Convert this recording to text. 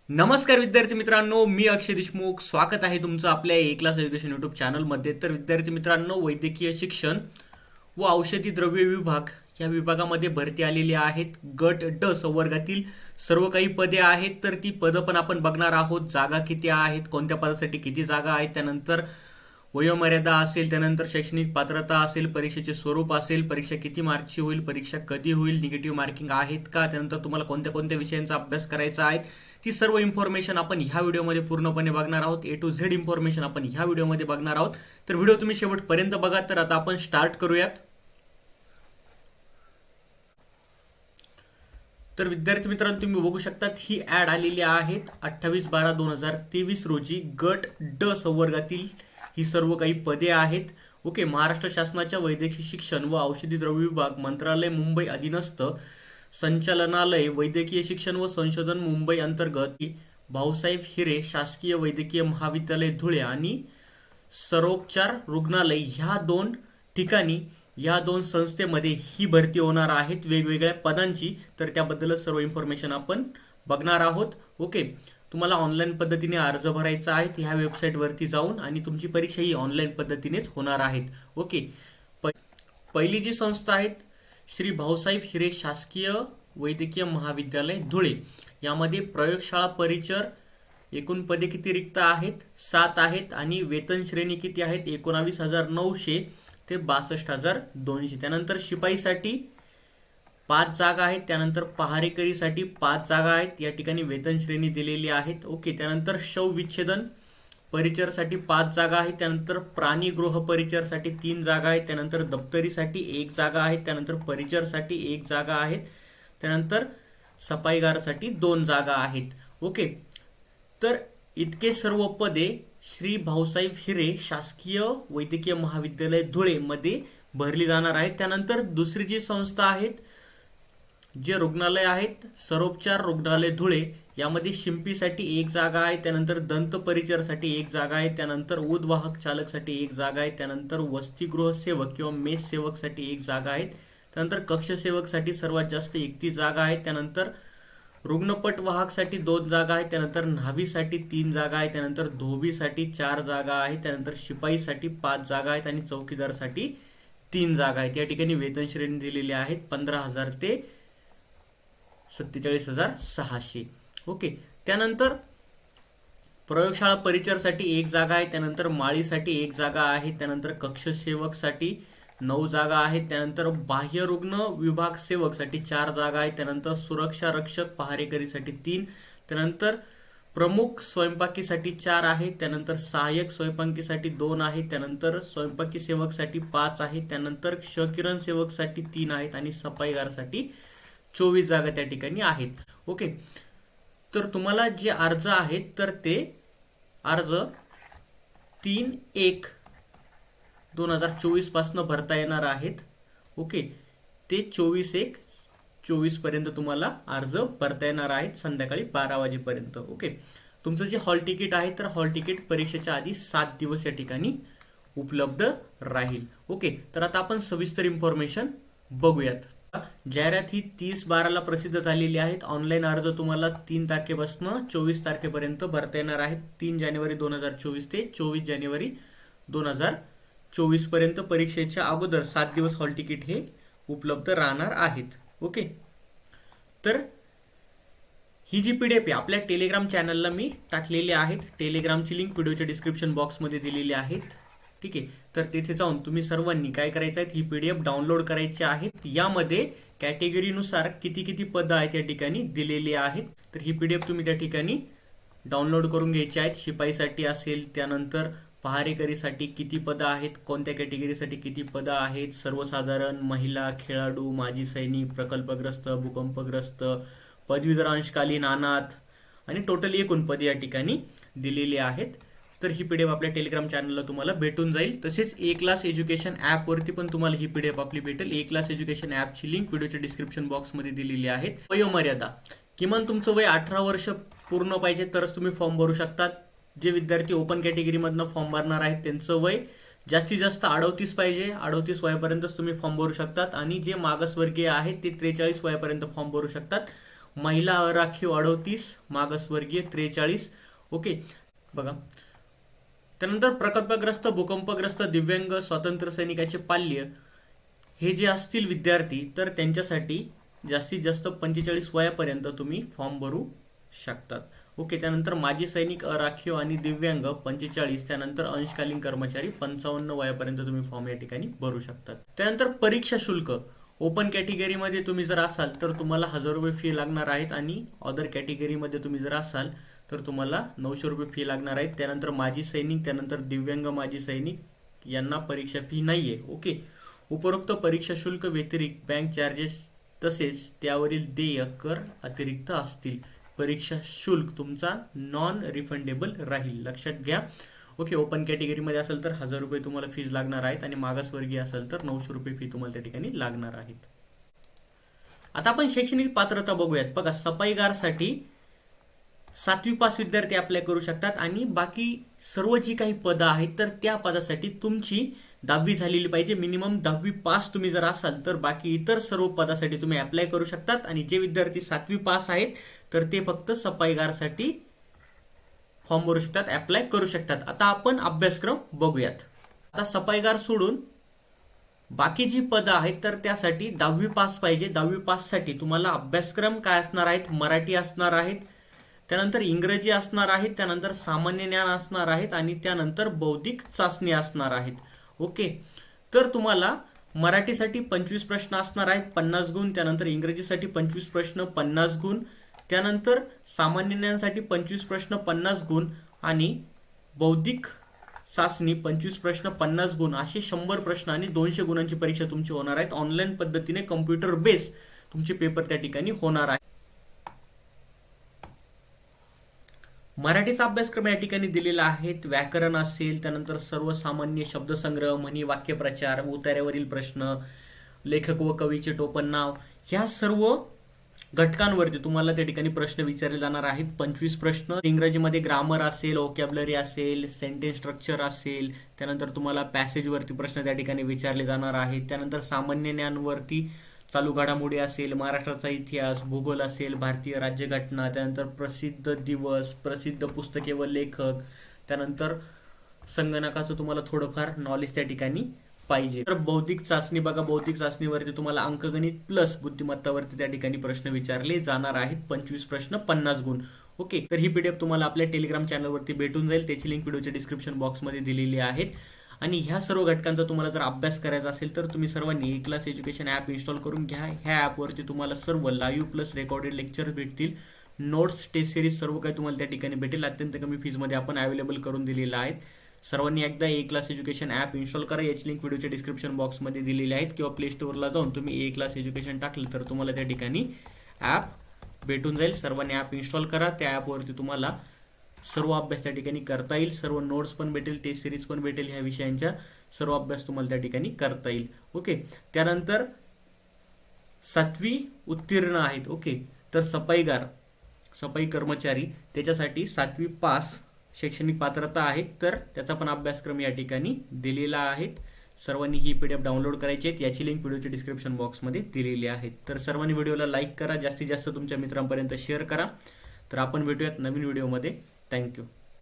नमस्कार विद्यार्थी मित्रांनो, मी अक्षय देशमुख. स्वागत आहे तुमचं आपल्या ए क्लास एज्युकेशन युट्यूब चॅनलमध्ये. तर विद्यार्थी मित्रांनो, वैद्यकीय शिक्षण व औषधी द्रव्य विभाग या विभागामध्ये भरती आलेली आहेत. गट ड संवर्गातील सर्व काही पदे आहेत. तर ती पदं पण आपण बघणार आहोत. जागा किती आहेत, कोणत्या पदासाठी किती जागा आहेत, त्यानंतर वयोमर्यादा असेल, त्यानंतर शैक्षणिक पात्रता असेल, परीक्षेचे स्वरूप असेल, परीक्षा किती मार्कची होईल, परीक्षा कधी होईल, निगेटिव्ह मार्किंग आहेत का, त्यानंतर तुम्हाला कोणत्या कोणत्या विषयांचा अभ्यास करायचा आहे, ती सर्व इन्फॉर्मेशन आपण ह्या व्हिडिओमध्ये पूर्णपणे बघणार आहोत. ए टू झेड इन्फॉर्मेशन आपण ह्या व्हिडिओमध्ये बघणार आहोत. तर व्हिडिओ तुम्ही शेवटपर्यंत बघा. तर आता आपण स्टार्ट करूयात. तर विद्यार्थी मित्रांनो, तुम्ही बघू शकतात ही ऍड आलेली आहेत 28/12/2023 रोजी. गट ड संवर्गातील ही सर्व काही पदे आहेत. ओके. महाराष्ट्र शासनाच्या वैद्यकीय शिक्षण व औषधी द्रव्य विभाग मंत्रालय मुंबई अधीनस्थ संचालनालय वैद्यकीय शिक्षण व संशोधन मुंबई अंतर्गत भाऊसाहेब हिरे शासकीय वैद्यकीय महाविद्यालय धुळे आणि सरोपचार रुग्णालय ह्या दोन ठिकाणी या दोन संस्थेमध्ये ही भरती होणार आहेत वेगवेगळ्या पदांची. तर त्याबद्दल सर्व इन्फॉर्मेशन आपण बघणार आहोत. ओके. तुम्हाला ऑनलाईन पद्धतीने अर्ज भरायचा आहे ह्या वेबसाईटवरती जाऊन, आणि तुमची परीक्षा ही ऑनलाईन पद्धतीनेच होणार आहेत. ओके. पहिली जी संस्था आहेत श्री भाऊसाहेब हिरे शासकीय वैद्यकीय महाविद्यालय धुळे. यामध्ये प्रयोगशाळा परिचर एकूण पदे किती रिक्त आहेत? 7 आहेत. आणि वेतन श्रेणी किती आहेत? 19,900 ते 62,200. त्यानंतर शिपाईसाठी 5 जागा आहेत. त्यानंतर पहारेकरीसाठी 5 जागा आहेत. या ठिकाणी वेतन श्रेणी दिलेली आहेत. ओके. त्यानंतर शवविच्छेदन परिचरसाठी 5 जागा आहेत. त्यानंतर प्राणीगृह परिचरसाठी 3 जागा आहेत. त्यानंतर दप्तरीसाठी 1 जागा आहे. त्यानंतर परिचरसाठी 1 जागा आहेत. त्यानंतर सफाईगारसाठी 2 जागा आहेत. ओके. तर इतके सर्व पदे श्री भाऊसाहेब हिरे शासकीय वैद्यकीय महाविद्यालय धुळे मध्ये भरली जाणार आहेत. त्यानंतर दुसरी जी संस्था आहेत, जे रुग्णालय आहेत, सरोपचार रुग्णालय धुळे, यामध्ये शिंपीसाठी 1 जागा आहे. त्यानंतर दंत परिचरसाठी 1 जागा आहे. त्यानंतर उद्वाहक चालकसाठी 1 जागा आहे. त्यानंतर वसतिगृह सेवक किंवा मेस सेवकसाठी 1 जागा आहे. त्यानंतर कक्ष सेवकसाठी सर्वात जास्त 31 जागा आहेत. त्यानंतर रुग्णपट वाहकसाठी 2 जागा आहेत. त्यानंतर न्हावीसाठी 3 जागा आहेत. त्यानंतर धोबीसाठी 4 जागा आहेत. त्यानंतर शिपाईसाठी 5 जागा आहेत आणि चौकीदारसाठी 3 जागा आहेत. या ठिकाणी वेतन श्रेणी दिलेली आहेत 15,000 ते 47,600. ओके. त्यानंतर प्रयोगशाळा परिचरसाठी 1 जागा आहे. त्यानंतर माळीसाठी 1 जागा आहे. त्यानंतर कक्ष सेवकसाठी 9 जागा आहेत. त्यानंतर बाह्य रुग्ण विभाग सेवकसाठी 4 जागा आहेत. त्यानंतर सुरक्षा रक्षक पहारेकरीसाठी 3. त्यानंतर प्रमुख स्वयंपाकीसाठी 4 आहेत. त्यानंतर सहाय्यक स्वयंपाकीसाठी 2 आहेत. त्यानंतर स्वयंपाकी सेवकसाठी 5 आहेत. त्यानंतर क्षकिरण सेवकसाठी 3 आहेत आणि सफाईगारसाठी 24 जागा त्या ठिकाणी आहेत. ओके. तर तुम्हाला जे अर्ज आहेत तर ते अर्ज 3/1/2024 पासून भरता येणार आहेत. ओके. ते 24/1/24 पर्यंत तुम्हाला अर्ज भरता येणार आहेत संध्याकाळी 12 वाजेपर्यंत. ओके. तुमचं जे हॉल तिकीट आहे तर हॉल तिकीट परीक्षेच्या आधी 7 दिवस या ठिकाणी उपलब्ध राहील. ओके. तर आता आपण सविस्तर इन्फॉर्मेशन बघूयात. जाहिरात ही 30/12 प्रसिद्ध झालेली आहेत. ऑनलाईन अर्ज तुम्हाला 3 तारखेपासून 24 तारखेपर्यंत भरता येणार आहेत. 3 जानेवारी 2024 ते 24 जानेवारी 2024 पर्यंत परीक्षेच्या अगोदर 7 दिवस हॉल तिकीट हे उपलब्ध राहणार आहेत. ओके. तर ही जी पीडीएफ आहे आपल्या टेलिग्राम चॅनलला मी टाकलेली आहेत. टेलिग्रामची लिंक व्हिडिओच्या डिस्क्रिप्शन बॉक्समध्ये दिलेली आहेत. ठीक आहे. तर तिथे जाऊन तुम्ही सर्वांनी काय करायचं आहे, ही पीडीएफ डाउनलोड करायची आहेत. यामध्ये कॅटेगरीनुसार किती किती पदं आहेत या ठिकाणी दिलेली आहेत. तर ही पीडीएफ तुम्ही त्या ठिकाणी डाउनलोड करून घ्यायची आहेत. शिपाईसाठी असेल, त्यानंतर पहारेकरीसाठी किती पदं आहेत, कोणत्या कॅटेगरीसाठी किती पदं आहेत, सर्वसाधारण, महिला, खेळाडू, माजी सैनिक, प्रकल्पग्रस्त, भूकंपग्रस्त, पदवीधर अंशकालीन, अनाथ आणि टोटल एकूण पदे या ठिकाणी दिलेली आहेत. तर ही पीडीएफ आपल्या टेलिग्राम चॅनलला तुम्हाला भेटून जाईल. तसेच ए क्लास एज्युकेशन ॲपवरती पण तुम्हाला ही पीडीएफ आपली भेटेल. ए क्लास एज्युकेशन ॲपची लिंक व्हिडिओच्या डिस्क्रिप्शन बॉक्समध्ये दिलेली आहे. वयोमर्यादा किमान तुमचं वय 18 वर्ष पूर्ण पाहिजे तरच तुम्ही फॉर्म भरू शकतात. जे विद्यार्थी ओपन कॅटेगरीमधनं फॉर्म भरणार आहेत त्यांचं वय जास्तीत जास्त 38 पाहिजे. 38 वयापर्यंतच तुम्ही फॉर्म भरू शकतात. आणि जे मागासवर्गीय आहेत ते 43 वयापर्यंत फॉर्म भरू शकतात. महिला आराखीव 38, मागासवर्गीय 43. ओके बघा. त्यानंतर प्रकल्पग्रस्त, भूकंपग्रस्त, दिव्यांग, स्वातंत्र्य सैनिकाचे पाल्य हे जे असतील विद्यार्थी, तर त्यांच्यासाठी जास्तीत जास्त 45 वयापर्यंत तुम्ही फॉर्म भरू शकतात. ओके. त्यानंतर माजी सैनिक, अराखीव आणि दिव्यांग 45. त्यानंतर अंशकालीन कर्मचारी 55 वयापर्यंत तुम्ही फॉर्म या ठिकाणी भरू शकतात. त्यानंतर परीक्षा शुल्क, ओपन कॅटेगरीमध्ये तुम्ही जर असाल तर तुम्हाला 1000 रुपये फी लागणार आहेत आणि अदर कॅटेगरीमध्ये तुम्ही जर असाल तर तुम्हाला 900 रुपये फी लागणार आहेत. त्यानंतर माजी सैनिक, त्यानंतर दिव्यांग माजी सैनिक यांना परीक्षा फी नाहीये. ओके. उपरोक्त परीक्षा शुल्क व्यतिरिक्त बँक चार्जेस तसेच त्यावरील देय कर अतिरिक्त असतील. परीक्षा शुल्क तुमचा नॉन रिफंडेबल राहील, लक्षात घ्या. ओके. ओपन कॅटेगरीमध्ये असेल तर 1000 रुपये तुम्हाला फीज लागणार आहेत आणि मागासवर्गीय असेल तर 900 रुपये फी तुम्हाला त्या ठिकाणी लागणार आहेत. आता आपण शैक्षणिक पात्रता बघूयात. बघा, सफाईगारसाठी 7वी पास विद्यार्थी अप्लाय करू शकतात आणि बाकी सर्व जी काही पदं आहेत तर त्या पदासाठी तुमची 10वी झालेली पाहिजे. मिनिमम 10वी पास तुम्ही जर असाल तर बाकी इतर सर्व पदासाठी तुम्ही अप्लाय करू शकतात. आणि जे विद्यार्थी 7वी पास आहेत तर ते फक्त सफाईगारसाठी फॉर्म भरू शकतात, अप्लाय करू शकतात. आता आपण अभ्यासक्रम बघूयात. आता सफाईगार सोडून बाकी जी पदं आहेत तर त्यासाठी 10वी पास पाहिजे. 10वी पाससाठी तुम्हाला अभ्यासक्रम काय असणार आहेत? मराठी असणार आहेत, त्यानंतर इंग्रजी असणार आहेत, त्यानंतर सामान्य ज्ञान असणार आहेत आणि त्यानंतर बौद्धिक चाचणी असणार आहेत. ओके. तर तुम्हाला मराठीसाठी 25 प्रश्न असणार आहेत, 50 गुण. त्यानंतर इंग्रजीसाठी 25 प्रश्न, 50 गुण. त्यानंतर सामान्य ज्ञानासाठी 25 प्रश्न, 50 गुण आणि बौद्धिक चाचणी 25 प्रश्न, 50 गुण. असे 100 प्रश्न आणि 200 गुणांची परीक्षा तुमची होणार आहेत. ऑनलाईन पद्धतीने कम्प्युटर बेस तुमचे पेपर त्या ठिकाणी होणार आहे. मराठीचा अभ्यासक्रम या ठिकाणी दिलेला आहे. व्याकरण असेल, त्यानंतर सर्वसामान्य शब्दसंग्रह, म्हणी, वाक्यप्रचार, उतार्यावरील प्रश्न, लेखक व कवीचे टोपण नाव, ह्या सर्व घटकांवरती तुम्हाला त्या ठिकाणी प्रश्न विचारले जाणार आहेत. 25 प्रश्न. इंग्रजीमध्ये ग्रामर असेल, व्होकॅब्युलरी असेल, सेंटेन्स स्ट्रक्चर असेल, त्यानंतर तुम्हाला पॅसेजवरती प्रश्न त्या ठिकाणी विचारले जाणार आहेत. त्यानंतर सामान्य ज्ञानवरती चालू घडामोडी असेल, महाराष्ट्राचा इतिहास, भूगोल असेल, भारतीय राज्यघटना, त्यानंतर प्रसिद्ध दिवस, प्रसिद्ध पुस्तके व लेखक, त्यानंतर संगणकाचं तुम्हाला थोडंफार नॉलेज त्या ठिकाणी पाहिजे. तर बौद्धिक चाचणी बघा, बौद्धिक चाचणीवरती तुम्हाला अंकगणित प्लस बुद्धिमत्तावरती त्या ठिकाणी प्रश्न विचारले जाणार आहेत. 25 प्रश्न, 50 गुण. ओके. तर ही पीडीएफ तुम्हाला आपल्या टेलिग्राम चॅनलवरती भेटून जाईल. त्याची लिंक व्हिडिओच्या डिस्क्रिप्शन बॉक्समध्ये दिलेली आहे. आणि ह्या सर्व घटकांचा तुम्हाला जर अभ्यास करायचा असेल तर तुम्ही सर्वांनी ए क्लास एज्युकेशन ॲप इन्स्टॉल करून घ्या. ह्या ॲपवरती तुम्हाला सर्व लाईव्ह प्लस रेकॉर्डेड लेक्चर भेटतील, नोट्स, टेस्ट सिरीज सर्व काही तुम्हाला त्या ठिकाणी भेटेल. अत्यंत कमी फीजमध्ये आपण अवेलेबल करून दिलेलं आहे. सर्वांनी एकदा ए क्लास एज्युकेशन ॲप इन्स्टॉल करा. याची लिंक व्हिडिओच्या डिस्क्रिप्शन बॉक्समध्ये दिलेली आहेत किंवा प्ले स्टोअरला जाऊन तुम्ही ए क्लास एज्युकेशन टाकलं तर तुम्हाला त्या ठिकाणी ॲप भेटून जाईल. सर्वांनी ॲप इन्स्टॉल करा. त्या ॲपवरती तुम्हाला सर्व अभ्यास त्या ठिकाणी करता येईल. सर्व नोट्स पण भेटेल, टेस्ट सिरीज पण भेटेल. ह्या विषयांच्या सर्व अभ्यास तुम्हाला त्या ठिकाणी करता येईल. ओके. त्यानंतर 7वी उत्तीर्ण आहेत. ओके. तर सफाई कर्मचारी त्याच्यासाठी 7वी पास शैक्षणिक पात्रता आहे. तर त्याचा पण अभ्यासक्रम या ठिकाणी दिलेला आहे. सर्वांनी ही पीडीएफ डाउनलोड करायची आहे. याची लिंक व्हिडिओच्या डिस्क्रिप्शन बॉक्समध्ये दिलेली आहे. तर सर्वांनी व्हिडिओला लाईक करा, जास्तीत जास्त तुमच्या मित्रांपर्यंत शेअर करा. तर आपण भेटूयात नवीन व्हिडिओमध्ये. थँक्यू.